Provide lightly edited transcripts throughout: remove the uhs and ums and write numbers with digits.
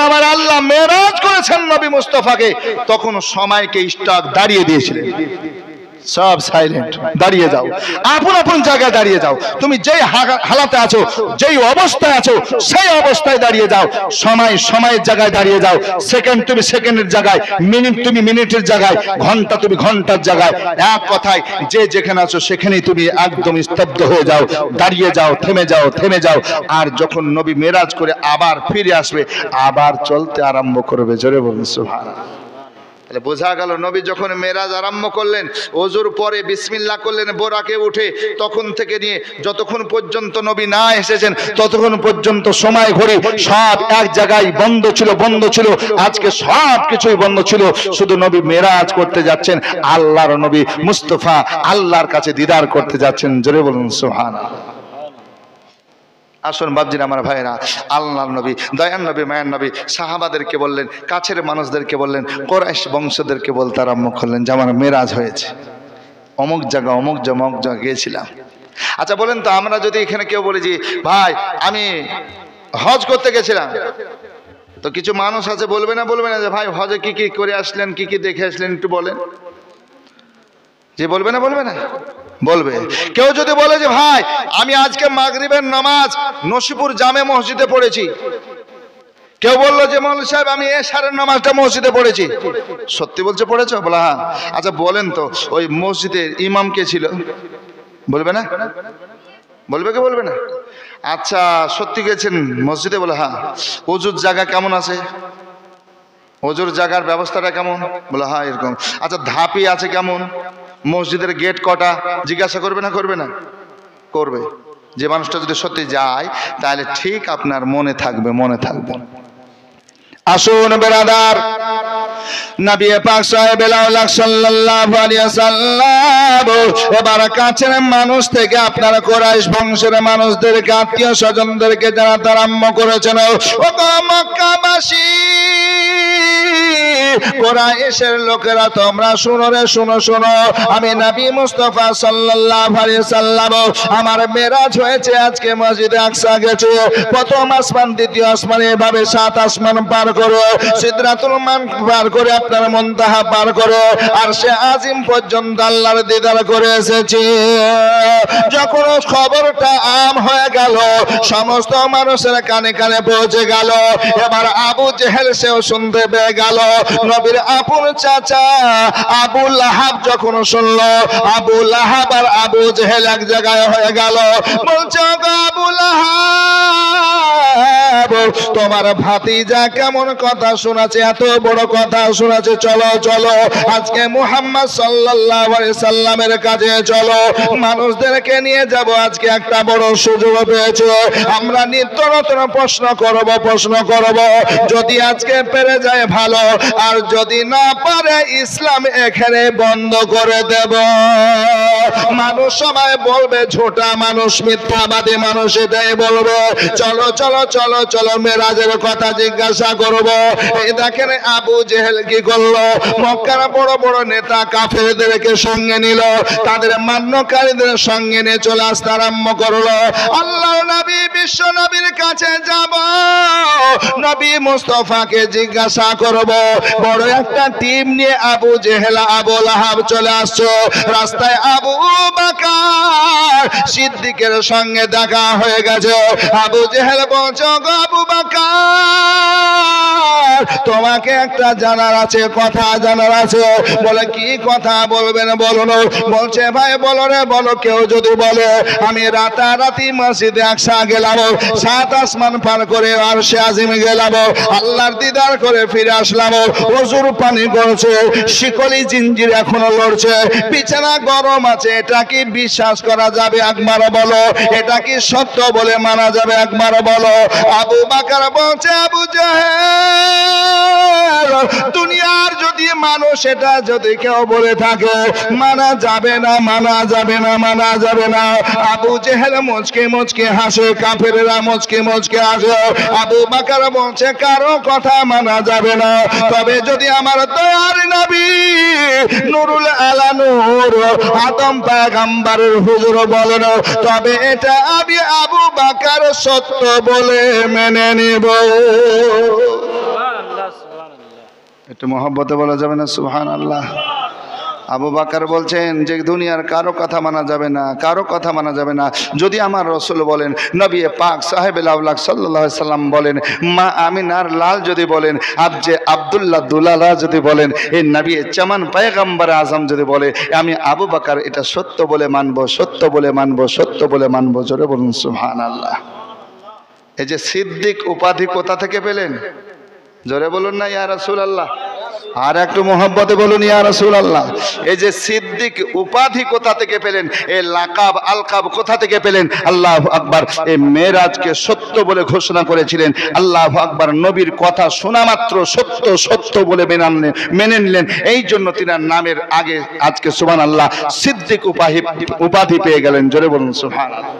আমার আল্লাহ মেরাজ করেছেন নবী মুস্তাফাকে, তখন সময়কে স্টক দাঁড়িয়ে দিয়েছিলেন। সব সাইলেন্ট, দাঁড়িয়ে যাও, আপন আপন জায়গায় দাঁড়িয়ে যাও। তুমি যেই হালাতে আছো, যেই অবস্থায় আছো, সেই অবস্থায় দাঁড়িয়ে যাও। সময় সময়ের জায়গায় দাঁড়িয়ে যাও, সেকেন্ড তুমি সেকেন্ডের জায়গায়, মিনিট তুমি মিনিটের জায়গায়, ঘন্টা তুমি ঘন্টার জায়গায়। এক কথায় যে যেখানে আছো সেখানেই তুমি একদম স্তব্ধ হয়ে যাও, দাঁড়িয়ে যাও, থেমে যাও, থেমে যাও। আর যখন নবী মেরাজ করে আবার ফিরে আসবে, আবার চলতে আরম্ভ করবে। জোরে বলুন সুবহানাল্লাহ। তাহলে বোঝা গেল নবী যখন মেরাজ আরম্ভ করলেন, ওযুর পরে বিসমিল্লাহ করলেন, বোরাকে উঠে, তখন থেকে নিয়ে যতক্ষণ পর্যন্ত নবী না এসেছেন ততক্ষণ পর্যন্ত সময় ঘড়ি সব এক জায়গায় বন্ধ ছিল, বন্ধ ছিল। আজকে সব কিছুই বন্ধ ছিল, শুধু নবী মেরাজ করতে যাচ্ছেন। আল্লাহর নবী মুস্তাফা আল্লাহর কাছে দিদার করতে যাচ্ছেন। জোরে বলুন সুবহানাল্লাহ। আসুন বাবজির আমার ভাইরা, আল্লাহর নবী, দয়ার নবী, মায়ের নবী সাহাবাদেরকে বললেন, কাছের মানুষদেরকে বললেন, কুরাইশ বংশদেরকে বলতে আরম্ভ করলেন যে আমার মেরাজ হয়েছে, অমুক জায়গা অমুক জায়গা গিয়েছিলাম। আচ্ছা বলেন তো, আমরা যদি এখানে কেউ বলি যে ভাই আমি হজ করতে গেছিলাম, তো কিছু মানুষ আছে বলবে না যে ভাই হজে কি কি করে আসলেন, কি কি দেখে আসলেন একটু বলেন? যে বলবে না বলবে। কেউ যদি বলে যে ভাই আমি আজকে মাগরিবের নামাজ নসিপুর জামে মসজিদে পড়েছি, কেউ বললো যে মৌলভী সাহেব আমি এশারের নামাজটা মসজিদে পড়েছি, সত্যি বলছে পড়েছো? বলা হ্যাঁ। আচ্ছা বলেন তো ওই মসজিদের ইমাম কে ছিল? বলবে না? বলবে কি বলবে না? আচ্ছা সত্যি গেছেন মসজিদে? বলে হ্যাঁ। ওযুর জায়গা কেমন আছে? ওযুর জায়গার ব্যবস্থাটা কেমন? বলে হ্যাঁ এরকম। আচ্ছা ধাপি আছে কেমন? মসজিদের গেট কটা? জিজ্ঞাসা করবে না করবে না? করবে। যে মানুষটা যদি সত্যি যায় তাহলে ঠিক আপনার মনে থাকবে, মনে থাকবে। আসুন বেরাদার, নবী পাক সাল্লাল্লাহু আলাইহি ওয়াসাল্লাম এবার কাছের মানুষ থেকে আপনারা কুরাইশ বংশের মানুষদেরকে, আত্মীয় স্বজনদেরকে জানাতে আরম্ভ করেছেন, ও মক্কাবাসী, কুরাইশের লোকেরা তোমরা শুনো রে, শুনো শোনো, আমি নবী মুস্তাফা সাল্লাল্লাহু আলাইহি ওয়াসাল্লাম আমার মেরাজ হয়েছে, আজকে মসজিদে আকসা গেছে, প্রথম আসমান দ্বিতীয় আসমান, এভাবে 7 আসমান পার করে, সিদরাতুল মুনতাহা পার করে, আপনার মুনতাহা পার করে আরশে আজিম পর্যন্ত আল্লাহর দিদার করে এসেছি। যখন খবরটা আম হয়ে গেল, সমস্ত মানুষের কানে কানে পৌঁছে গেল, এবার আবু জেহেল সেও শুনতে পেয়ে গেল। নবীর আপন চাচা আবু লাহাব যখন শুনলো, আবু লাহাব আর আবু জেহেল এক জায়গায় হয়ে গেল। বলছে আবু লাহাব তোমার ভাতিজা কেমন কথা শোনাচ্ছে, এত বড় কথা শোনাচ্ছে, চলো চলো আজকে মুহাম্মদ সাল্লাল্লাহু আলাইহি সাল্লামের কাছে চলো, মানুষদেরকে নিয়ে যাব, আজকে একটা বড় সুযোগ পেয়েছে, আমরা নিত্য নতুন প্রশ্ন করব, যদি আজকে পেরে যায় ভালো, আর যদি না পারে ইসলাম এখানে বন্ধ করে দেব। মানুষ সবাই বলবে ঝোটা মানুষ, মিথ্যাবাদী মানুষ, এটাই বলবে। চলো চলো চলো চলো মেরাজের কথা জিজ্ঞাসা করব। এই দেখেন আবু জেহেল কি করলো, মক্কার বড় বড় নেতা কাফেরদেরকে সঙ্গে নিল, তাদের মান্যকারীদের সঙ্গে নিয়ে চলে আসতে আরম্ভ করলো। আল্লাহর নবী বিশ্ব নবীর কাছে যাব, নবী মুস্তাফাকে জিজ্ঞাসা করব। বড় একটা টিম নিয়ে আবু জেহেল আবু লাহাব চলে আসছে। রাস্তায় আবু বকর সিদ্দিকের সঙ্গে দেখা হয়ে গেছে। আবু জেহেল বলছে আবু বকর তোমাকে একটা জানার আছে, কথা জানার আছে। বলে কি কথা বলবেন বলুন? বলছে ভাই বলো রে বলো। কেউ যদি বলে আমি রাতারাতি মসজিদে আকসা গেলাম, 7 আসমান পার করে আরশে আজিম গেলাম, আল্লাহর দিদার করে ফিরে আসলাম, ওযুর পানি করছে, শিকলি জিঞ্জির এখনো লড়ছে, বিছানা গরম আছে, এটা কি বিশ্বাস করা যাবে? একবার বলো। এটা কি সত্য বলে মানা যাবে? একবার বলো। আবু বকর বলছে আবু জেহেল দুনিয়ার যদি মানুষ এটা যদি কেউ বলে থাকে মানা যাবে না, মানা যাবে না, মানা যাবে না। আবু জেহেল মুচকে মুচকে হাসে, কাফেররা মুচকে মুচকে হাসে। আবু বকর বলছে কারো কথা মানা যাবে না, তবে যদি আমার দয়ার নবী নুরুল আলা নূর আদম পয়গম্বরের হুজুর বলেন, তবে এটা আমি আবু বকর সত্য বলে মেনে নেব। একটু মহব্বতে বলা যাবে না সুবহানাল্লাহ? আবু বকর বলছেন যে দুনিয়ার কারো কথা মানা যাবে না, কারো কথা মানা যাবে না। যদি আমার রাসূল বলেন, নবী পাক সাহেবুল আওলাক সাল্লাল্লাহু আলাইহি সাল্লাম বলেন, মা আমিনার লাল যদি বলেন, আবজে আব্দুল্লাহ দুলালা যদি বলেন, এই নবী চামান পয়গম্বর আজম যদি বলে, আমি আবু বকর এটা সত্য বলে মানব, সত্য বলে মানব, সত্য বলে মানব। জোরে বলুন সুবহানাল্লাহ। এই যে সিদ্দিক উপাধি কোথা থেকে পেলেন? জোরে বলুন না ইয়া রাসূলুল্লাহ। আর একটু মহব্বতে বলুন ইয়া রাসূলুল্লাহ। এই যে সিদ্দিক উপাধি কোথা থেকে পেলেন, এই লাকাব আলকাব কোথা থেকে পেলেন? আল্লাহু আকবার। এই মেরাজকে সত্য বলে ঘোষণা করেছিলেন। আল্লাহু আকবার। নবীর কথা শোনা মাত্র সত্য সত্য বলে মেনে নিলেন। এই জন্য তিনার নামের আগে আজকে সুবহানাল্লাহ সিদ্দিক উপাধি পেয়ে গেলেন। জোরে বলুন সুবহানাল্লাহ।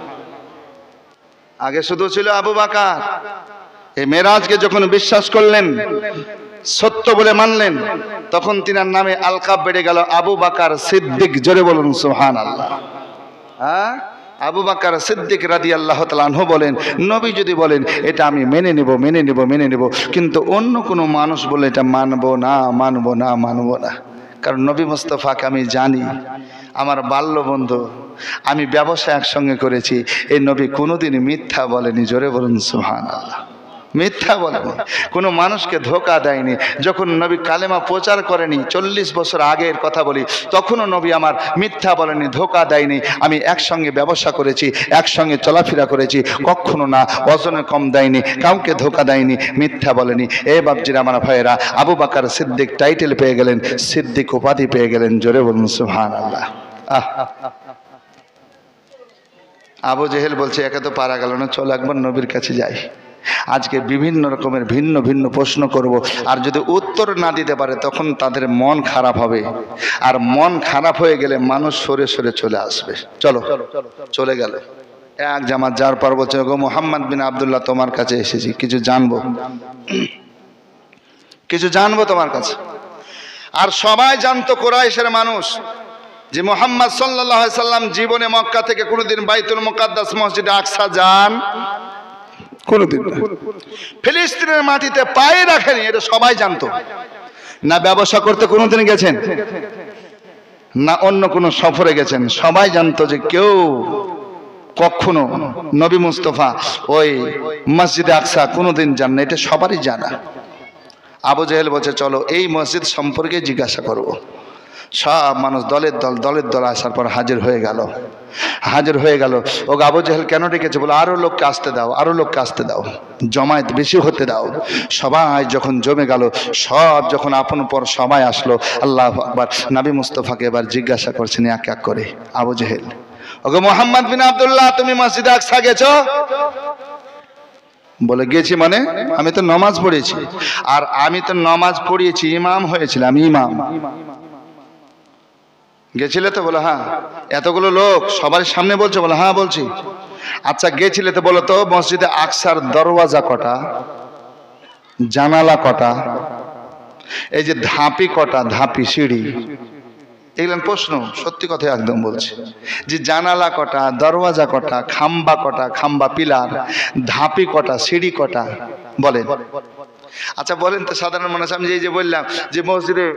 আগে শুধু ছিল আবু বকর। এই মেরাজকে যখন বিশ্বাস করলেন, সত্য বলে মানলেন, তখন তিনার নামে আলকাব বেড়ে গেল আবু বকর সিদ্দিক। জোরে বলুন সুবহানাল্লাহ। হ্যাঁ, আবু বকর সিদ্দিক রাদিয়াল্লাহু তাআলা আনহু বলেন, নবী যদি বলেন এটা আমি মেনে নেব, মেনে নেব, মেনে নেব, কিন্তু অন্য কোনো মানুষ বলে এটা মানবো না, মানবো না, মানবো না। কারণ নবী মুস্তাফাকে আমি জানি, আমার বাল্য বন্ধু, আমি ব্যবসা একসঙ্গে করেছি। এই নবী কোনোদিন মিথ্যা বলেনি। জোরে বলুন সুবহানাল্লাহ। মিথ্যা বলেনি, কোনো মানুষকে ধোঁকা দেয়নি। যখন নবী কালেমা প্রচার করেনি, 40 বছর আগের কথা বলি, তখনও নবী আমার মিথ্যা বলেনি, ধোঁকা দেয়নি। আমি একসঙ্গে ব্যবসা করেছি, একসঙ্গে চলাফেরা করেছি, কখনো না ওজনে কম দেয়নি, কাউকে ধোঁকা দেয়নি, মিথ্যা বলেনি। এই বাপজিরা আমার ভাইয়েরা, আবু বকর সিদ্দিক টাইটেল পেয়ে গেলেন, সিদ্দিক উপাধি পেয়ে গেলেন। জোরে বলুন সুবহানাল্লাহ। আবু জেহেল বলছে একে তো পারা গেল না, চলো একবার নবীর কাছে যাই। আজকে বিভিন্ন রকমের ভিন্ন ভিন্ন প্রশ্ন করব, আর যদি উত্তর না দিতে পারে তখন তাদের মন খারাপ হবে, আর মন খারাপ হয়ে গেলে মানুষ সরে সরে চলে আসবে। চলো, চলে গেল। এক জামাত যার পর বলছে, গো মুহাম্মদ বিন আব্দুল্লাহ, তোমার কাছে এসেছি, কিছু জানবো, কিছু জানবো তোমার কাছে। আর সবাই জানতো কুরাইশের মানুষ যে মুহাম্মদ সাল্লাল্লাহু আলাইহি সাল্লাম জীবনে মক্কা থেকে কোনোদিন বাইতুল মুকাদ্দাস মসজিদে আকসা যান কোনোদিন না, ফিলিস্তিনের মাটিতে পায়ে রাখেনি, এটা সবাই জানতো। না ব্যবসা করতে কোনোদিন গেছেন, না অন্য কোনো সফরে গেছেন, সবাই জানতো যে কেউ কখনো নবী মুস্তাফা ওই মসজিদে আকসা কোনোদিন যান না, এটা সবারই জানা। আবু জেহেল বলছে চলো এই মসজিদ সম্পর্কে জিজ্ঞাসা করব। সব মানুষ দলের দল আসার পর হাজির হয়ে গেল, হাজির হয়ে গেল। ও আবু জেহেল কেন ডেকেছে? বলো আরো লোককে আসতে দাও, আরো লোককে আসতে দাও, জমায়েত বেশি হতে দাও। সবাই যখন জমে গেল, সব যখন আপন পর সবাই আসলো, আল্লাহু আকবার। নবী মুস্তাফাকে এবার জিজ্ঞাসা করছেন এক এক করে, আবু জেহেল, ওগো মুহাম্মদ বিন আব্দুল্লাহ, তুমি মসজিদে আকসা গেছো? বলে গেছি মানে আমি তো নামাজ পড়েছি। আর আমি তো নামাজ পড়িয়েছি, ইমাম হয়েছিলাম, ইমাম। গেছিলে তো? বলে হ্যাঁ। এতগুলো লোক সবার সামনে বলছে? বলে হ্যাঁ বলছি। আচ্ছা গেছিলে তো, বলো তো মসজিদে আকসার দরওয়াজা কটা, জানালা কটা, এই যে ধাপি কটা, ধাপি সিঁড়ি, এগুলো প্রশ্ন। সত্যি কথা একদম বলছি, যে জানালা কটা, দরওয়াজা কটা, খাম্বা কটা, খাম্বা পিলার, ধাপি কটা, সিঁড়ি কটা, বলেন। আচ্ছা বলেন তো সাধারণ মানুষ, আমি এই যে বললাম যে মসজিদে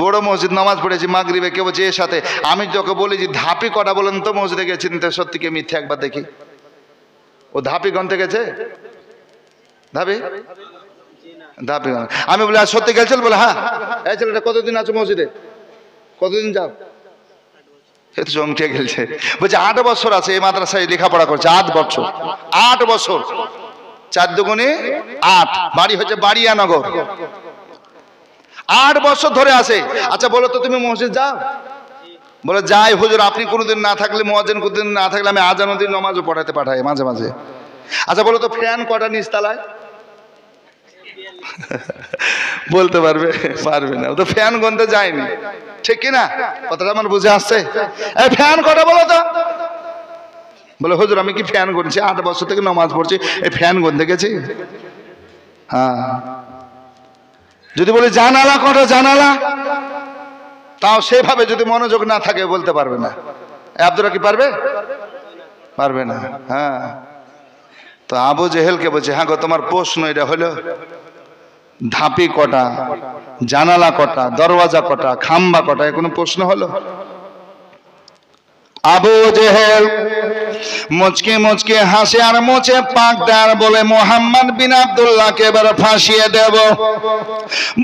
বড় মসজিদ নামাজ পড়েছি মাগরিবে, কে বলছে এর সাথে, আমি তোকে বলি যে ধাপি কটা বলেন তো মসজিদে গেছেন, তো সত্যি কে মিথ্যে একবার দেখি। ও ধাপি গন্তে গেছে? ধাপি ধাপি আমি বলি আর সত্যি গেছিল? বলে হ্যাঁ। এই ছেলেটা কতদিন আছো মসজিদে, কতদিন যাও? চমকে গেছে, বলছে 8 বছর আছে এই মাদ্রাসায় লেখাপড়া করছে। 8 বছর, 8 বছর, 4 দুগুণে 8, বাড়ি হচ্ছে বাড়িয়ানগর, 8 বছর ধরে আছে। আচ্ছা বলো তো তুমি মসজিদ যাও? বলে যাই হুজুর, আপনি কোনোদিন না থাকলে, মুয়াজ্জিন কোনোদিন না থাকলে আমি আজানুদ্দিন নামাজও পড়াতে পাঠাই মাঝে মাঝে। আচ্ছা বলো তো ফ্যান কটা নিচতলায়? বলতে পারবে? পারবে না, ও তো ফ্যান গনতে যায়নি, ঠিক কিনা? কথাটা আমার বুঝে আসছে? এই ফ্যান কটা বলো তো? বলে হুজুর আমি কি ফ্যান গুনছি? 8 বছর থেকে নামাজ পড়ছি, এই ফ্যান গুনতে গেছি? হ্যাঁ। যদি বলি জানালা কটা, জানালা, তাও সেভাবে যদি মনোযোগ না থাকে বলতে পারবে না। আব্দুরা কি পারবে? পারবে না। হ্যাঁ। তো আবু জেহেলকে বলছে হ্যাঁ গো, তোমার প্রশ্ন এটা হলো ধাপি কটা, জানালা কটা, দরওয়াজা কটা, খাম্বা কটা, এ কোনো প্রশ্ন হলো? আবু জেহেল মুচকে মুচকে হাসে আর মোচে পাক দেয় আর বলে, মোহাম্মদ বিন আব্দুল্লাহকে এবার ফাঁসিয়ে দেব।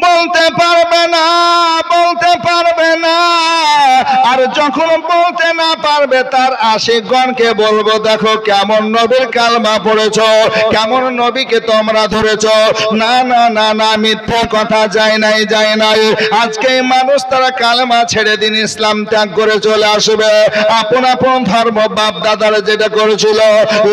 বলতে পারবে না, বলতে পারবে না। আর যখন বলতে না পারবে তার আশিকগণকে বলবো, দেখো কেমন নবীর কালমা পড়েছ, কেমন নবীকে তোমরা ধরেছ। না না না না, মিথ্যা কথা, যায় নাই, যায় নাই। আজকে মানুষ তারা কালমা ছেড়ে দিন ইসলাম ত্যাগ করে চলে আসবে। আপন আপন ধর্ম বাপ দাদারা যেটা করেছিল,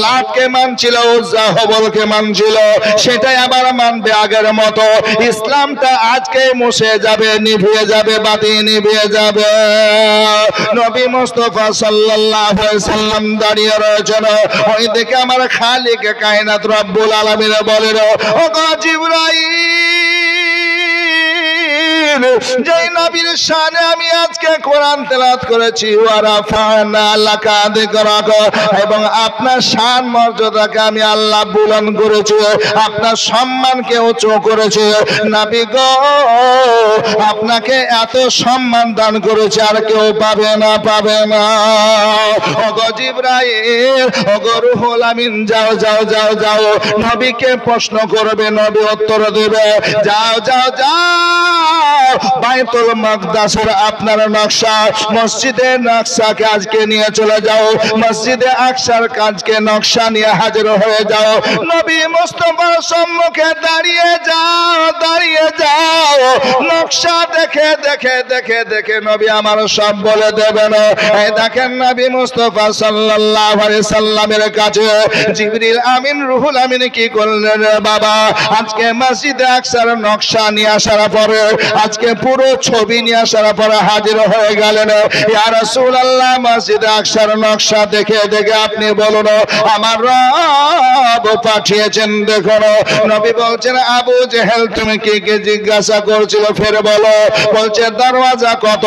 লাটকে মানছিল, উজ্জা হবলকে মানছিল, সেটাই আবার মানবে আগের মতো। ইসলামটা আজকে মুছে যাবে, নিভিয়ে যাবে, বাতি নিভিয়ে যাবে। নবী মুস্তাফা সাল্লাল্লাহু আলাইহি সাল্লাম দাঁড়িয়ে রয়েছেন। ওই দিকে আমার খালিক কায়নাত রব্বুল আলামিন বলেন, ও জিবরাইল, যেই নবীর শানে আমি আজকে কোরআন তেলাওয়াত করেছি, ওয়ারাফানা লাকা যিকরাক, এবং আপনার শান মর্যাদাকে আমি আল্লাহ বুলন্দ করেছি, আপনার সম্মানকে উঁচু করেছি। নবী গো, আপনাকে এত সম্মান দান করেছে আর কেউ পাবে না, পাবে না। ওগো জিবরাইল, ওগো রুহুল আমিন, যাও যাও যাও যাও, নবীকে প্রশ্ন করবে, নবী উত্তর দেবে। যাও যাও যাও, বাইতুল মাকদাসের আপনার নকশা, মসজিদের নকশাকে আজকে নিয়ে চলে যাও, মসজিদে আকসার কাজকে নকশা নিয়ে হাজির হয়ে যাও। নবী মুস্তাফার সম্মুখে দাঁড়িয়ে যাও, দাঁড়িয়ে যাও। নকশা দেখে দেখে দেখে দেখে নবী আমার সব বলে দেবেন। এই দেখেন নবী মুস্তাফা সাল্লাল্লাহু আলাইহি সাল্লামের কাছে জিবরিল আমিন রুহুল আমিন কি করলেন বাবা? আজকে মসজিদে আকসার নকশা নিয়ে আসার পরে, আজকে পুরো ছবি নিয়ে আসার পরে হাজির হয়ে গেলেন। ইয়া রাসূলুল্লাহ, মসজিদে আকসার নকশা দেখে দেখে আপনি বলুন আমার রব পাঠিয়েছেন। দেখুন নবী বলছেন, আবু জেহেল তুমি কি কি জিজ্ঞাসা করছিল ফের বলো। বলছে দরওয়াজা কত,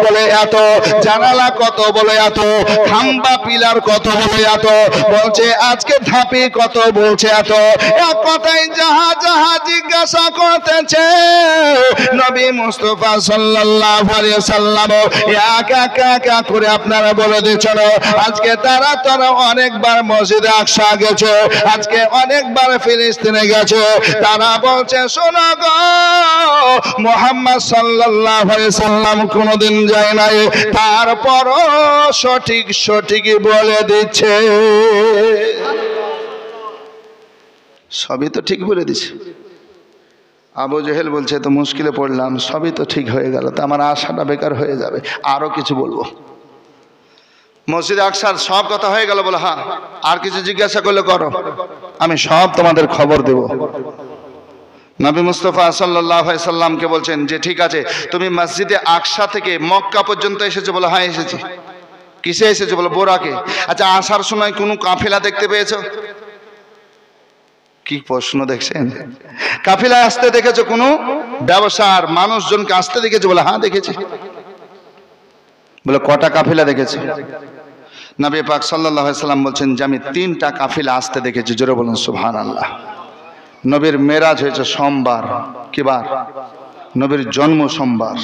বলে এত। জানালা কত, বলে এত। খাম্বা পিলার কত, বলে এত। বলছে আজকে ধাপি কত, বলছে এত। এক কথাই যাহা যাহা জিজ্ঞাসা করতেছে নবী মুস্তাফা সাল্লাল্লাহু আলাইহি সাল্লাম এক এক এক করে আপনারা বলে দিচ্ছেন। আজকে তারা অনেকবার মসজিদে আকসা গেছে, আজকে অনেকবার ফিলিস্তিনে গেছে। তারা বলছে শোনো গো, মুহাম্মদ সাল্লাল্লাহু আলাইহি সাল্লাম কোনোদিন যায় নাই, তারপরও সঠিক সঠিকই বলে দিচ্ছে। সবই তো ঠিক বলে দিচ্ছে। আবু জেহেল বলছে তো মুশকিলে পড়লাম, সবই তো ঠিক হয়ে গেল, তো আমার আশাটা বেকার হয়ে যাবে, আরো কিছু বলবো। মসজিদে আকসার সব কথা হয়ে গেল, বলে হ্যাঁ আর কিছু জিজ্ঞাসা করলে করো, আমি সব তোমাদের খবর দেব। নবী মুস্তাফা সাল্লাল্লাহু আলাইহি সাল্লামকে বলছেন যে ঠিক আছে, তুমি মসজিদে আকসা থেকে মক্কা পর্যন্ত এসেছো? বলে হ্যাঁ এসেছি। কিসে এসেছো? বলে বোরাকে। আচ্ছা, আসার সময় কোনো কাফেলা দেখতে পেয়েছো? কি প্রশ্ন দেখছেন? কাফেলায় আসতে দেখেছো? কোনো ব্যবসার মানুষজনকে আসতে দেখেছো? বলে হ্যাঁ দেখেছি। বলে কটা কাফেলা দেখেছো? নবী পাক সাল্লাল্লাহু আলাইহি সাল্লাম বলছেন যে আমি 3টা কাফেলা আসতে দেখেছি। জোরে বলুন সুবহানাল্লাহ। নবীর মেরাজ হয়েছে সোমবার। কি বার? নবীর জন্ম সোমবার।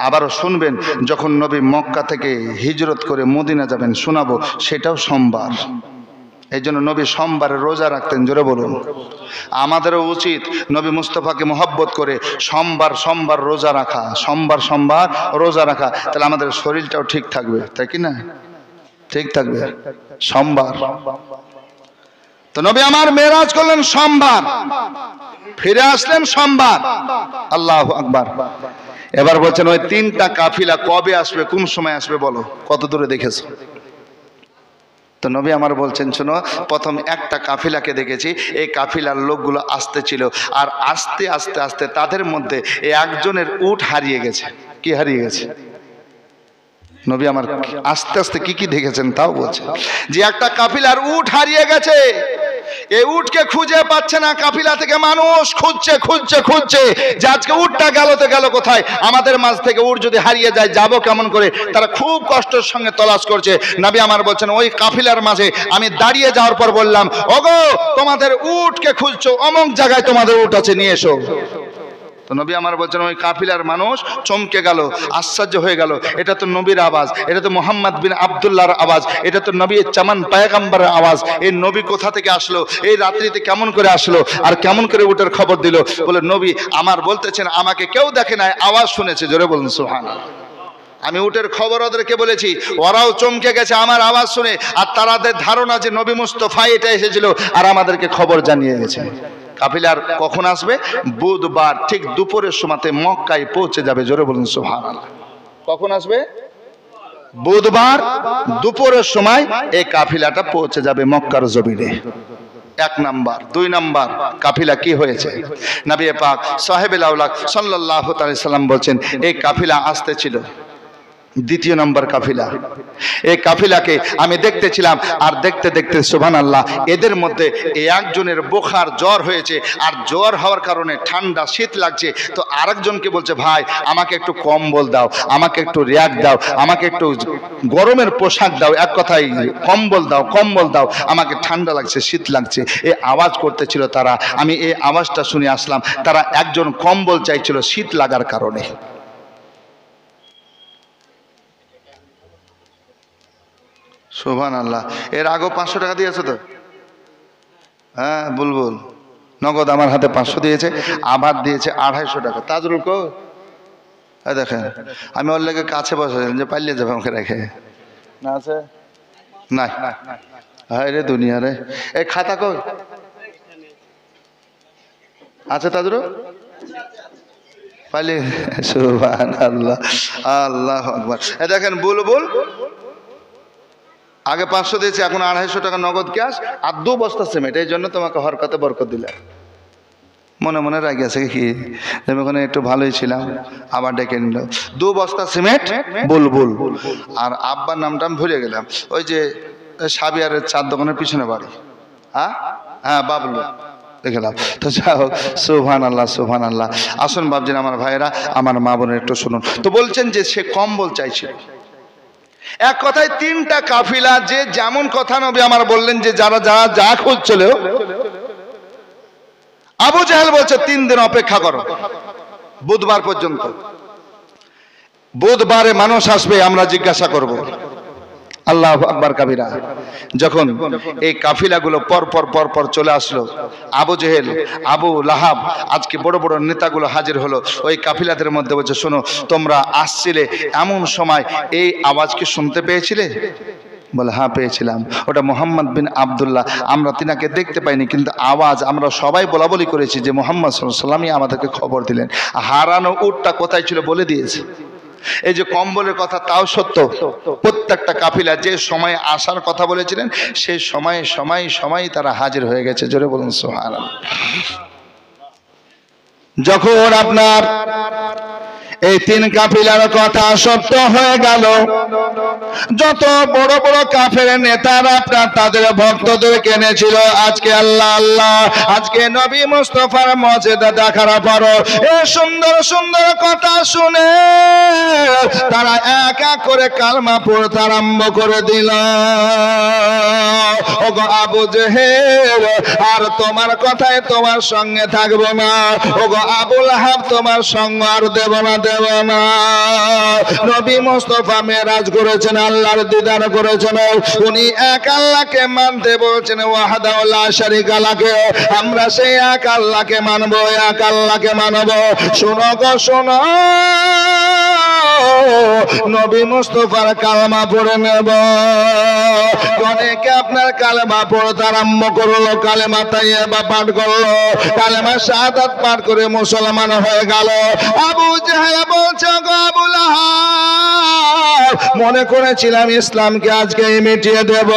আবারও শুনবেন, যখন নবী মক্কা থেকে হিজরত করে মদিনা যাবেন শোনাবো, সেটাও সোমবার। এই জন্য নবী সোমবারে রোজা রাখতেন। জোরে বলুন। আমাদেরও উচিত নবী মুস্তাফাকে মহব্বত করে সোমবার সোমবার রোজা রাখা, সোমবার সোমবার রোজা রাখা। তাহলে আমাদের শরীরটাও ঠিক থাকবে, তাই কি না? ঠিক থাকবে সোমবার। তো নবী আমার মেরাজ করলেন সোমবার, ফিরে আসলেন সোমবার। আল্লাহু আকবার। এবার বলছেন ওই 3টা কাফিলা কবে আসবে, কোন সময় আসবে বলো, কত দূরে দেখেছো? তো নবী আমার বলছেন শোনো, প্রথম একটা কাফিলাকে দেখেছি, এই কাফিলার লোকগুলো আসতে ছিল, আর আস্তে আস্তে আস্তে তাদের মধ্যে একজনের উট হারিয়ে গেছে। কি হারিয়ে গেছে? নবী আমার আস্তে আস্তে কি কি দেখেছেন তাও বলছে যে একটা কাফিলার উট হারিয়ে গেছে। এই উটকে খুঁজে পাচ্ছে না, কাফিলা থেকে মানুষ খুঁজছে খুঁজছে খুঁজছে যে আজকে উটটা গেল তো গেল কোথায়, আমাদের মাঝ থেকে উট যদি হারিয়ে যায় যাবো কেমন করে। তারা খুব কষ্টের সঙ্গে তলাশ করছে। নবী আমার বলছেন ওই কাফিলার মাঝে আমি দাঁড়িয়ে যাওয়ার পর বললাম, ওগো তোমাদের উটকে খুঁজছো, অমুক জায়গায় তোমাদের উট আছে, নিয়ে এসো। তো নবী আমার বলছেন ওই কাফিলার মানুষ চমকে গেল, আশ্চর্য হয়ে গেল, এটা তো নবীর আওয়াজ, এটা তো মোহাম্মদ বিন আব্দুল্লাহর আওয়াজ, এটা তো নবী চামান পয়গম্বরের আওয়াজ। এই নবী কোথা থেকে আসলো, এই রাত্রিতে কেমন করে আসলো, আর কেমন করে উটের খবর দিল? বলে নবী আমার বলতেছেন আমাকে কেউ দেখে নাই, আওয়াজ শুনেছে। জোরে বলুন সুবহানাল্লাহ। আমি উটের খবর ওদেরকে বলেছি, ওরাও চমকে গেছে আমার আওয়াজ শুনে, আর তাদের ধারণা যে নবী মুস্তাফা এটা এসেছিল আর আমাদেরকে খবর জানিয়ে গেছে। কাফিলার কখন আসবে? বুধবার ঠিক দুপুরের সময়তে মক্কায় পৌঁছে যাবে। জোরে বলুন সুবহানাল্লাহ। কখন আসবে? বুধবার দুপুরের সময় এই কাফিলাটা পৌঁছে যাবে মক্কার জমিনে। এক নাম্বার। দুই নাম্বার, কাফিলা কি হয়েছে? নবী পাক সাহেবুল আওলাদ সাল্লাল্লাহু আলাইহি সাল্লাম বলছেন এই কাফিলা আসতেছিল দ্বিতীয় নম্বর কাফিলা। এই কাফিলাকে আমি দেখতেছিলাম, আর দেখতে দেখতে সুবহানাল্লাহ এদের মধ্যে একজনের বোখার জ্বর হয়েছে, আর জ্বর হওয়ার কারণে ঠান্ডা শীত লাগছে। তো আরেকজনকে বলছে ভাই আমাকে একটু কম্বল দাও, আমাকে একটু র্যাক দাও, আমাকে একটু গরমের পোশাক দাও, এক কথায় কম্বল দাও, কম্বল দাও, আমাকে ঠান্ডা লাগছে, শীত লাগছে। এই আওয়াজ করতেছিল তারা, আমি এই আওয়াজটা শুনে আসলাম। তারা একজন কম্বল চাইছিল শীত লাগার কারণে। সুবহানাল্লাহ। এর আগেও 500 টাকা দিয়েছে তো? হ্যাঁ বুলবুল নগদ আমার হাতে 500 দিয়েছে, আবার দিয়েছে 250 টাকা। তাজরুল কো দেখেন, আমি ওর লেগে কাছে বসেছিলাম যে পালিয়ে যাবে আমাকে রেখে। না আছে নাই, হায় রে দুনিয়া রে। এই খাতা কই আছে তাজরুল? পালিয়ে। সুবহানাল্লাহ, আল্লাহু আকবার। এই দেখেন বুলবুল আগে 500 দিয়েছে, এখন 250 টাকা নগদ ক্যাশ আর 2 বস্তা সিমেন্ট। এই জন্য তোমাকে হরকতে বরকত দিলে। মনে মনে রাগে আছে কি, আমি ওখানে একটু ভালোই ছিলাম, আবার ডেকে নিল। 2 বস্তা সিমেন্ট বুলবুল। আর আব্বার নামটা আমি ভুলে গেলাম, ওই যে সাবিয়ারের চার দোকানের পিছনে বাড়ি। হ্যাঁ হ্যাঁ বাবলু দেখলাম। তো যাই হোক, সুবহানাল্লাহ সুবহানাল্লাহ। আসুন বাবজিন আমার ভাইয়েরা, আমার মা বোনের একটু শুনুন। তো বলছেন যে সে কম্বল চাইছিল। এক কথায় 3টা কাফিলা, যে যেমন কথা নবী আমার বললেন যে যারা যারা যা খুঁজছিল, আবু জাহেল বলছে 3 দিন অপেক্ষা করো বুধবার পর্যন্ত। বুধবারে মানুষ আসবে, আমরা জিজ্ঞাসা করব। আল্লাহু আকবার কাবীরা। যখন এই কাফিলাগুলো পর চলে আসলো, আবু জেহেল, আবু লাহাব, আজকে বড় বড় নেতাগুলো হাজির হলো। ওই কাফিলাদের মধ্যে বলছে শোনো, তোমরা আসছিলে এমন সময় এই আওয়াজ কি শুনতে পেয়েছিলে? বলে হ্যাঁ পেয়েছিলাম, ওটা মোহাম্মদ বিন আব্দুল্লাহ। আমরা তিনাকে দেখতে পাইনি, কিন্তু আওয়াজ আমরা সবাই বলা বলি করেছি যে মোহাম্মদ সাল্লাল্লাহু আলাইহি ওয়াসাল্লামই আমাদেরকে খবর দিলেন। হারানো উটটা কোথায় ছিল বলে দিয়েছে। এই যে কম্বলের কথা, তাও সত্য। প্রত্যেকটা কাফিলা যে সময়ে আসার কথা বলেছিলেন সেই সময় তারা হাজির হয়ে গেছে। জোরে বলুন সুবহানাল্লাহ। যখন আপনার এই 3 কাফিলার কথা সত্য হয়ে গেল, যত বড় বড় কাফের নেতারা আপনার তাদের ভক্তদের কেনেছিল আজকে আল্লাহ আল্লাহ, আজকে নবী মুস্তাফার মর্যাদা দেখার পর এই সুন্দর সুন্দর কথা শুনে তারা এক এক করে কালমা পড়তে আরম্ভ করে দিল। ওগো আবু জেহেল, আর তোমার কথায় তোমার সঙ্গে থাকবো না। ওগো আবু লাহাব, তোমার সঙ্গ আর দেব না। নবী মুস্তাফা মেরাজ করেছেন, আল্লাহর দিদার করেছেন। উনি এক আল্লাহকে মানতে বলছেন, ওয়াহদাহু লা শারীকা লাহু। আমরা সেই এক আল্লাহকে মানবো, এক আল্লাহকে মানবো। শোনো গো শোনো, নবী মুস্তাফার কালেমা পড়ে নেব। অনেকে আপনার কালেমা পড়তে আরম্ভ করলো, কালেমা তাইয়্যিবা পাঠ করলো, কালেমা শাহাদাত পাঠ করে মুসলমান হয়ে গেল। আবু জাহেল বলছে, গো আবু লাহাব, মনে করেছিলাম ইসলামকে আজকে মিটিয়ে দেব,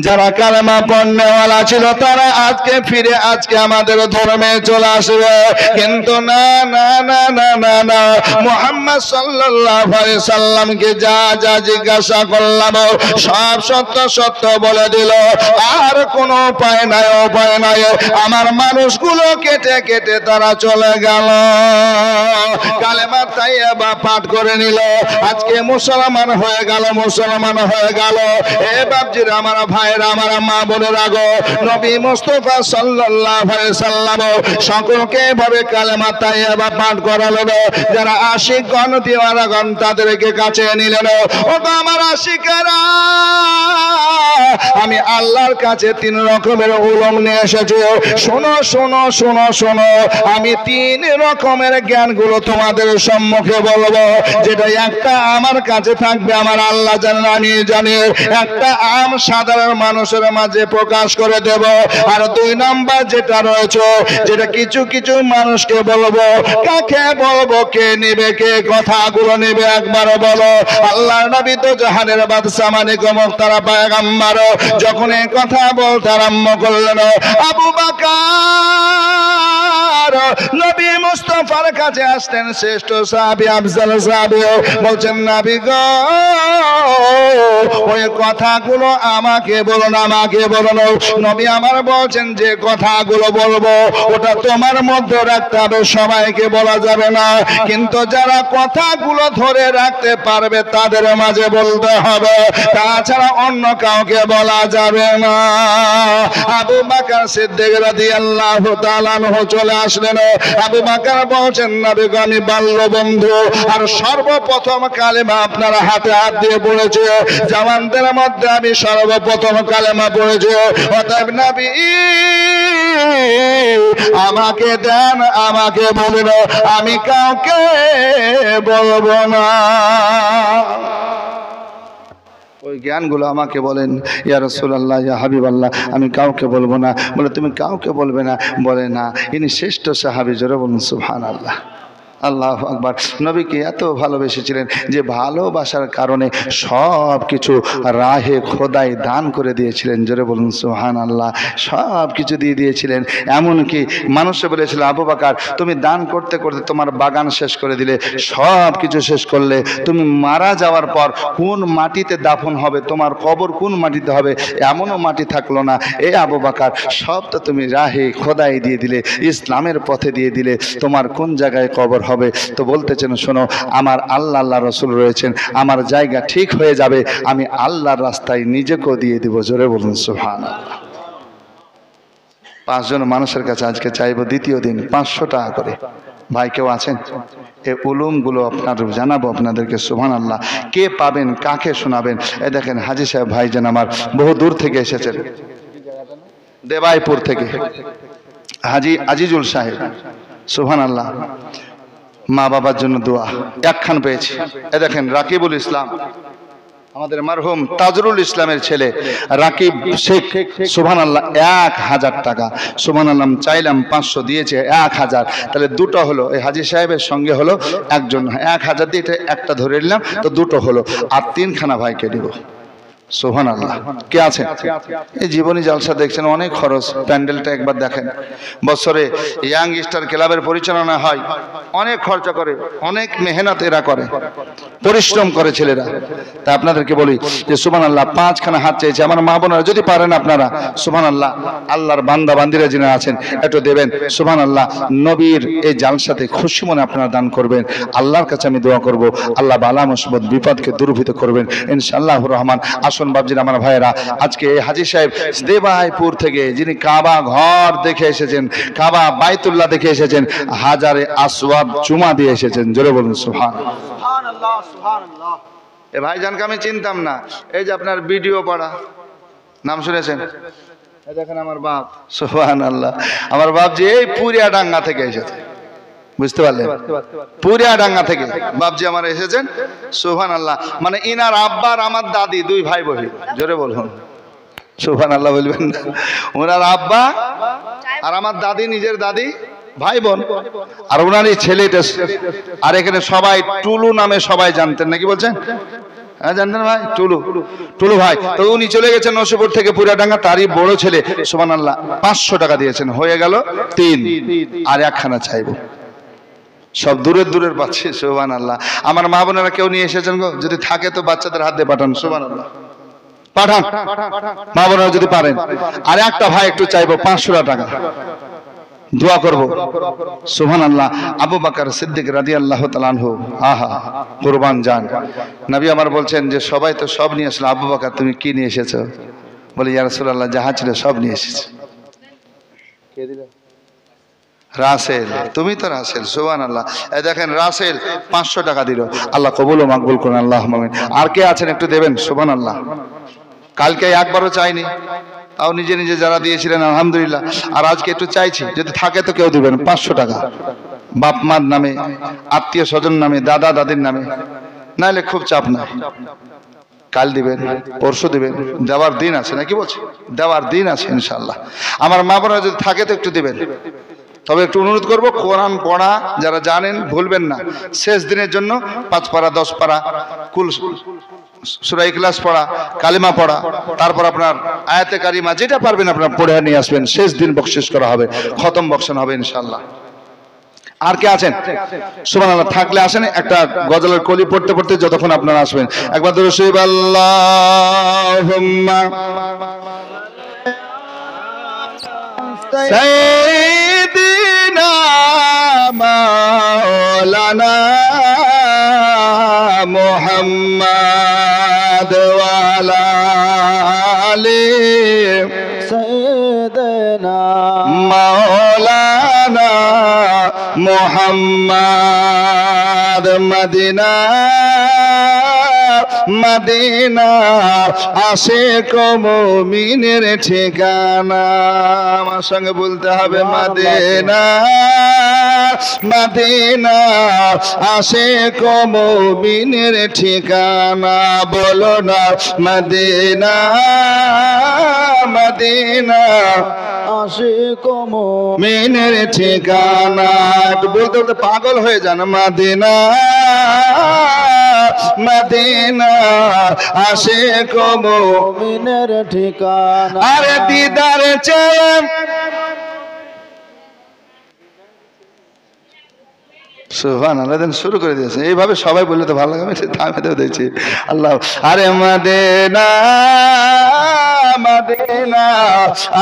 যারা কালেমা পড়নেওয়ালা ছিল তারা আজকে ফিরে আজকে আমাদের ধর্মে চলে আসবে, কিন্তু না না না না না না, মুহাম্মদ সাল্লাল্লাহু আলাইহি সাল্লামকে যা যা জিজ্ঞাসা করলাম সব সত্য সত্য বলে দিল। আর কোনো উপায় নাই, আমার মানুষগুলো কেটে কেটে তারা চলে গেল। কালেমা তাইয়্যিবা পাঠ করে নিল, আজকে মুসলমান হয়ে গেল। এ বাপজিরা, আমার ভাইরা, আমার মা বোনেরা গো, নবী মুস্তাফা সাল্লাল্লাহু আলাইহি সাল্লাম সকলকে ভাবে কালেমা তাইয়্যিবা পাঠ করালেন। যারা আশিকগণ দিওয়ানাগণ তাদেরকে কাছে নিলেন। ও আমার আশিকেরা, আমি আল্লাহর কাছে 3 রকমের উলুম নিয়ে এসেছি। শোনো শোনো শোনো শোনো, আমি 3 রকমের জ্ঞানগুলো তোমাদের সম্মুখে বলবো, যেটা একটা আমার কাছে থাকবে আমার আল্লাহ জানেন, আমি জানি। একটা আম সাধারণ মানুষের মাঝে প্রকাশ করে দেব। আর 2 নাম্বার যেটা রয়েছে, যেটা কিছু কিছু মানুষকে বলবো। কাকে বলবো, কে নেবে, কে কথাগুলো নেবে, একবার বলো। আল্লাহর নবী তো জাহানের বাদশা মানিক মুক্তারা পয়গম্বর যখন এই কথা বলতে আরম্ভ করলেন, আবু বকর নবী মুস্তাফার কাছে আসলেন, শ্রেষ্ঠ সাহাবী, আফজল সাহাবী, বলছেন নবী গো, ওই কথাগুলো আমাকে বলুন, আমাকে বলুন। নবী আমার বলছেন যে কথাগুলো বলবো ওটা তোমার মধ্যে রাখতে হবে, সবাইকে বলা যাবে না, কিন্তু যারা কথাগুলো ধরে রাখতে পারবে তাদের মাঝে বলতে হবে, তাছাড়া অন্য কাউকে বলা যাবে না। আবু বকর সিদ্দিক রাদিয়াল্লাহু তাআলা আনহু চলে আসলেন। আবু বকর বলছেন নবী গো, আমি বাল্য বন্ধু, আর সর্বপ্রথম কালেমা আপনার হাতে হাত দিয়ে পড়েছে, জামানদের মধ্যে আমি সর্বপ্রথম কালেমা পড়েছি। অতএব নবী আমাকে দেন, আমাকে বলুন, আমি কাউকে বলবো না। ওই জ্ঞানগুলো আমাকে বলেন, ইয়া রাসূলুল্লাহ, ইয়া হাবিবাল্লাহ, আমি কাউকে বলবো না। বলে তুমি কাউকে বলবে না? বলে না, ইনি শ্রেষ্ঠ সাহাবী। জোরে বলুন সুবহানাল্লাহ। আল্লাহু আকবার। নবীকে এত ভালোবেসেছিলেন যে ভালোবাসার কারণে সব কিছু রাহে খোদাই দান করে দিয়েছিলেন। জোরে বলুন সুবহানাল্লাহ। সব কিছু দিয়ে দিয়েছিলেন। এমনকি মানুষে বলেছিল, আবু বকর তুমি দান করতে করতে তোমার বাগান শেষ করে দিলে, সব কিছু শেষ করলে, তুমি মারা যাওয়ার পর কোন মাটিতে দাফন হবে, তোমার কবর কোন মাটিতে হবে, এমনও মাটি থাকলো না। এ আবু বকর, সব তো তুমি রাহে খোদাই দিয়ে দিলে, ইসলামের পথে দিয়ে দিলে, তোমার কোন জায়গায় কবর হবে? তো বলতেছেন, শোনো, আমার আল্লাহ রসুল রয়েছেন, আমার জায়গা ঠিক হয়ে যাবে, আমি আল্লাহর রাস্তায় নিজেকেও দিয়ে দিব। জোরে বলুন সুবহানাল্লাহ। 5 জন মানুষের কাছে আজকে চাইবো, দ্বিতীয় দিন 500 টাকা করে। ভাই কেউ আছেন? এই উলুমগুলো আপনার জানাবো আপনাদেরকে। সুবহানাল্লাহ। কে পাবেন, কাকে শোনাবেন? এই দেখেন হাজী সাহেব ভাইজান আমার বহু দূর থেকে এসেছেন, দেবাইপুর থেকে, হাজী আজিজুল সাহেব। সুবহানাল্লাহ। মা বাবার জন্য দোয়া, 1 খান পেয়েছি। এ দেখেন রাকিবুল ইসলাম, আমাদের মারহুম তাজরুল ইসলামের ছেলে রাকিব শেখ। সুবহানাল্লাহ। 1000 টাকা। সুবহানাল্লাহ। চাইলাম 500, দিয়েছে 1000। তাহলে 2টো হলো। এই হাজী সাহেবের সঙ্গে হলো একজন, 1000 দিয়ে এটা একটা ধরে নিলাম, তো 2টো হলো, আর 3 খানা ভাইকে দিব। সুবহানাল্লাহ। কে আছে? এই জীবনী জালসা দেখছেন, অনেক খরচ। প্যান্ডেলটা একবার দেখেন। বছরে ইয়াং স্টার ক্লাবের পরিচালনা হয়, অনেক খরচা করে, অনেক মেহনত এরা করে, পরিশ্রম করে ছেলেরা। তা আপনাদেরকে বলি যে সুবহানাল্লাহ, 5 খানা হাত চেয়েছে আমার মা বোনেরা, যদি পারেন আপনারা সুবহানাল্লাহ, আল্লাহর বান্দা বান্দিরা যিনি আছেন একটু দেবেন। সুবহানাল্লাহ। নবীর এই জালসাতে খুশি মনে আপনারা দান করবেন। আল্লাহর কাছে আমি দোয়া করব, আল্লাহ বালা মুসিবত বিপদকে দূরীভূত করবেন ইনশাআল্লাহুর রহমান। আসুন বাবজির আমার ভাইয়েরা, আজকে এই হাজী সাহেব দেবাইপুর থেকে, যিনি কাবা ঘর দেখে এসেছেন, কাবা বাইতুল্লাহ দেখে এসেছেন, হাজারে আসওয়াদ চুমা দিয়ে এসেছেন। জোরে বলুন সুবহানাল্লাহ, সুবহানাল্লাহ। এ ভাইজানকে আমি চিনতাম না, এই যে আপনার ভিডিও পাড়া, নাম শুনেছেন? এই দেখেন আমার বাপ। সুবহানাল্লাহ। আমার বাপ যে এই পুরিয়াডাঙ্গা থেকে এসেছে, বুঝতে পারলেন? পুরিয়াডাঙ্গা থেকে বাপজি আমার এসেছেন। সুবহানাল্লাহ। মানে ইনার আব্বা আর আমার দাদি 2 ভাই বোন। জোরে বলুন সুবহানাল্লাহ। বলবেন না? ওনার আব্বা আর আমার দাদি, নিজের দাদি, ভাই বোন, আর ওনারই ছেলেটা। আর এখানে সবাই টুলু নামে সবাই জানতেন নাকি বলছেন? হ্যাঁ জানতেন ভাই? টুলু টুলু ভাই, তো উনি চলে গেছেন নসিপুর থেকে পুরাডাঙ্গা, তারই বড় ছেলে সুবহানাল্লাহ 500 টাকা দিয়েছেন, হয়ে গেল 3, আর একখানা চাইবো। সব দূরের দূরের পাচ্ছে, সুবহানাল্লাহ। আমার মা বোনেরা কেউ নিয়ে এসেছেন গো? যদি থাকে তো বাচ্চাদের হাত দিয়ে পাঠান, সুবহানাল্লাহ, পাঠান মা বোনেরা যদি পারেন। আর একটা ভাই একটু চাইবো 500 টাকা, দোয়া করব। সুবহানাল্লাহ। আবু বকর সিদ্দিক রাদিয়াল্লাহু তাআলা আনহু, আহা কুরবান যান। নবী আমার বলছেন যে সবাই তো সব নিয়ে আসলো, আবু বকর তুমি কি নিয়ে এসেছো? বলে ইয়া রাসূলুল্লাহ যাহা ছিল সব নিয়ে এসেছি। কে দিল? রাসেল, তুমি তো রাসেল, সুবহানাল্লাহ। এই দেখেন রাসেল 500 টাকা দিল, আল্লাহ কবুল ও মাকবুল করুন, আল্লাহুম্মা আমিন। আর কে আছেন একটু দেবেন? সুবহানাল্লাহ। কালকে একবারও চাইনি, তাও নিজে নিজে যারা দিয়েছিলেন আলহামদুলিল্লাহ। আর আজকে একটু চাইছি, যদি থাকে তো কেউ দিবেন 500 টাকা, বাপ মার নামে, আত্মীয় স্বজন নামে, দাদা দাদির নামে, নাহলে খুব চাপ নাই। কাল দিবেন, পরশু দিবেন, দেওয়ার দিন আছে নাকি বলছে? দেওয়ার দিন আছে ইনশাআল্লাহ। আমার মা বোনেরা যদি থাকে তো একটু দিবেন। তবে একটু অনুরোধ করব, কোরআন পড়া যারা জানেন ভুলবেন না। শেষ দিনের জন্য 5 পারা 10 পারা কুল সূরা ইখলাস পড়া, কালিমা পড়া, তারপর আপনার আয়াতে কারিমা যেটা পারবেন আপনারা পড়ে নিয়ে আসবেন। শেষ দিন বকশিশ করা হবে, খতম বকশন হবে ইনশাআল্লাহ। আর কে আছেন? সুবহানাল্লাহ। থাকলে আসেন, একটা গজলের কলি পড়তে পড়তে যতক্ষণ আপনারা আসবেন। একবার ধরে শরীফ আল্লাহুম্মা সাইয়্যিদিনা মাওলানা মুহাম্মদ ওয়া আলা আলি সাইয়্যিদিনা মাওলানা মুহাম্মদ। মদিনা মদিনা আশিক মুমিনের ঠিকানা। আমার সঙ্গে বলতে হবে, মদিনা মদিনা আশিক মুমিনের ঠিকানা। বলো না মদিনা মদিনা আশিক মুমিনের ঠিকানা। একটু বলতে বলতে পাগল হয়ে যান। মদিনা মদিনা আশিক মুমিনের ঠিকানা। আরে দিদার চেয়ে সুবহানাল্লাহ, শুরু করে দিয়েছে। এইভাবে সবাই বললে তো ভালো লাগে, আমি থামেতেও দেখছি। আল্লাহ। আরে মদিনা মদিনা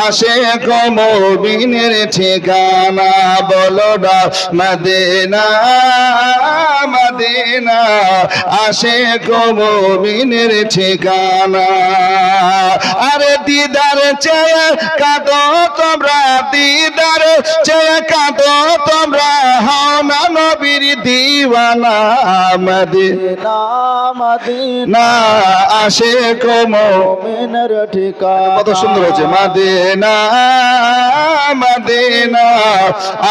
আশিক মুমিনের ঠিকানা। বলো না মদিনা মদিনা আশিক মুমিনের ঠিকানা। আরে দিদার চেয়ে কাঁদো তোমরা, দিদার চেয়ে কাঁদো তোমরা, হও না নবীর দিওয়ানা। মদিনা মদিনা আশিক মুমিনের ঠিকানা। কত সুন্দর হচ্ছে। মদিনা মদিনা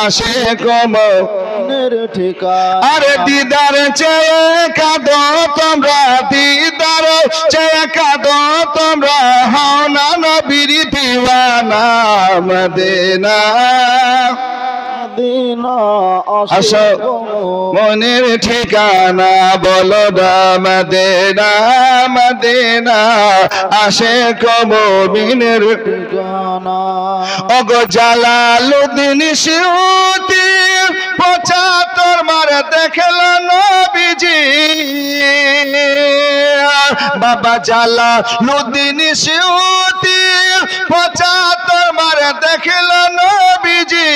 আশিক মুমিনের ঠিকানা। আরে দিদার চেয়ে কাঁদো তোমরা, দিদার চেয়ে কাঁদো তোমরা, হও না নবীর দিওয়ানা। মদিনা মদিনা আশিক মনের ঠিকানা। বলো না মদিনা মদিনা আশিক মুমিনের ঠিকানা। ওগো জালালউদ্দিন সিউতি 75 বার দেখল নবীজি। বাবা জালালউদ্দিন সিউতি 75 বার দেখল নবীজি।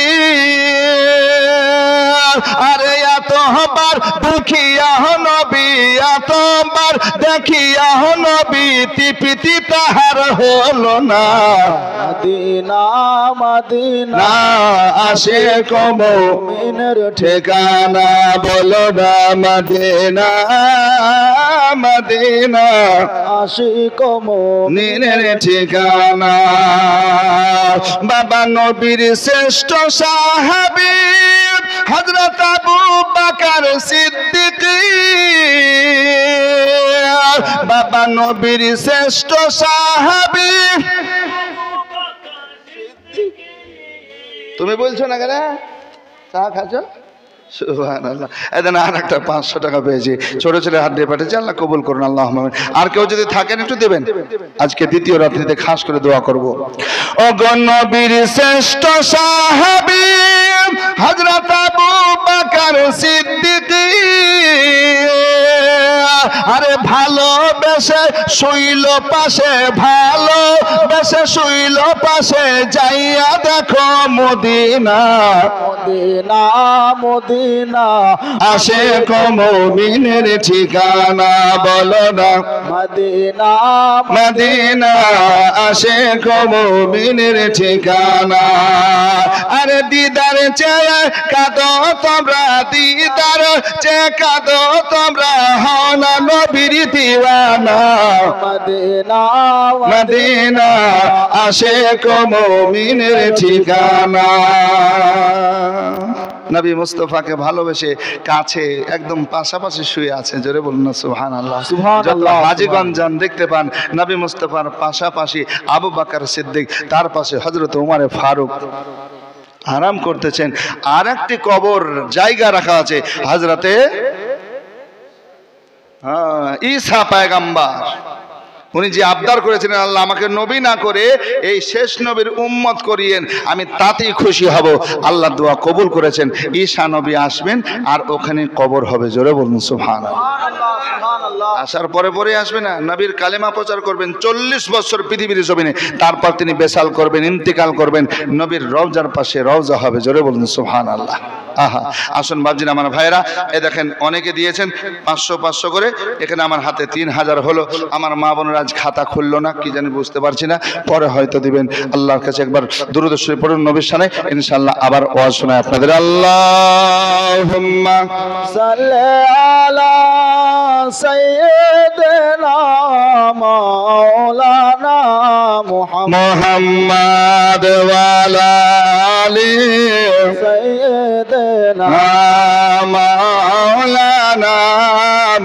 আরে এতবার দেখিয়া নবী, এতবার দেখিয়া নবী, তৃপ্তি তাহার হলো না। মদিনা মদিনা আশিক মুমিনের ঠিকানা। বলো না মদিনা মদিনা আশিক মুমিনের ঠিকানা। বাবা নবীর শ্রেষ্ঠ সাহাবী হযরত আবু বকর সিদ্দিক। বাবা নবীর শ্রেষ্ঠ সাহাবী। তুমি বলছো না কেন? চা খাচ্ছ? সুবহানাল্লাহ। এদিন আর একটা 500 টাকা পেয়েছি, ছোট ছেলে হাত দিয়ে পাঠিয়েছে, আল্লাহ কবুল করুন, আল্লাহুম্মা আমিন। আর কেউ যদি থাকেন একটু দেবেন, আজকে দ্বিতীয় রাত্রিতে খাস করে দোয়া করব। ও গো নবীর শ্রেষ্ঠ সাহাবী হযরত আবু বকর সিদ্দিক, আরে ভালোবেসে শুইল পাশে, ভালোবেসে শুইল পাশে, যাইয়া দেখো মদিনা, মদিনা মদিনা আশিক মুমিনের ঠিকানা, বলো না মদিনা মদিনা আশিক মুমিনের ঠিকানা। আরে দিদার চেয়ে কাঁদো তোমরা, দিদার চেয়ে কাঁদো তোমরা, হও না নবীর দিওয়ানা, মদিনা মদিনা আশিক মুমিনের ঠিকানা। নবী মুস্তাফাকে ভালোবেসে কাছে একদম পাশাপাশি শুয়ে আছে, জোরে বলুন না সুবহানাল্লাহ। সুবহানাল্লাহ। যত হাজীগঞ্জ যান দেখতে পান নবী মুস্তাফার পাশাপাশি আবু বকর সিদ্দিক, তার পাশে হযরত ওমর ফারুক আরাম করতেছেন। আর একটি কবর জায়গা রাখা আছে হযরতে ঈসা পয়গম্বর। উনি যে আবদার করেছিলেন, আল্লাহ আমাকে নবী না করে এই শেষ নবীর উম্মত করিয়েন, আমি তাতেই খুশি হব। আল্লাহ দোয়া কবুল করেছেন, ঈসা নবী আসবেন আর ওখানে কবর হবে, জোরে বলুন সুবহানাল্লাহ। আসার পরে পরে আসবে না, নবীর কালেমা প্রচার করবেন 40 বছর পৃথিবীর জমিনে, তারপর তিনি বেসাল করবেন, ইন্তেকাল করবেন, নবীর রওজার পাশে রওজা হবে, জোরে বলুন সুবহানাল্লাহ। আহা, আসুন বাবজিন আমার ভাইরা, এ দেখেন অনেকে দিয়েছেন 500 করে, এখানে আমার হাতে 3000 হলো। আমার মা বোনেরা আজ খাতা খুললো না, কি জানি বুঝতে পারছি না, পরে হয়তো দিবেন। আল্লাহর কাছে একবার দুরূদ শরীফ পড়ুন নবীর শানে, ইনশাআল্লাহ আবার ওয়াজ শোনায় আপনাদের। আল্লাহুম্মা সাল্লি আলা সাইয়্যিদিনা মাওলানা মুহাম্মাদ ওয়া আলা আলি সাইয়্যিদিনা মাওলানা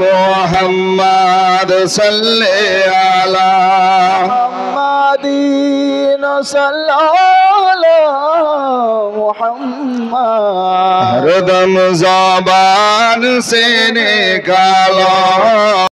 মুহাম্মাদ সাল্লি আলা মুহাম্মাদিন সাল্লাল্লাহু মুহাম্মাদ। हरदम ज़बान से निकालो